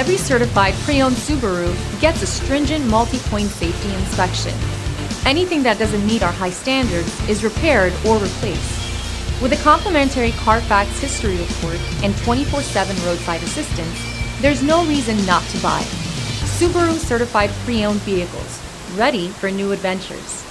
Every certified pre-owned Subaru gets a stringent multi-point safety inspection. Anything that doesn't meet our high standards is repaired or replaced. With a complimentary Carfax history report and 24/7 roadside assistance, there's no reason not to buy. Subaru certified pre-owned vehicles, ready for new adventures.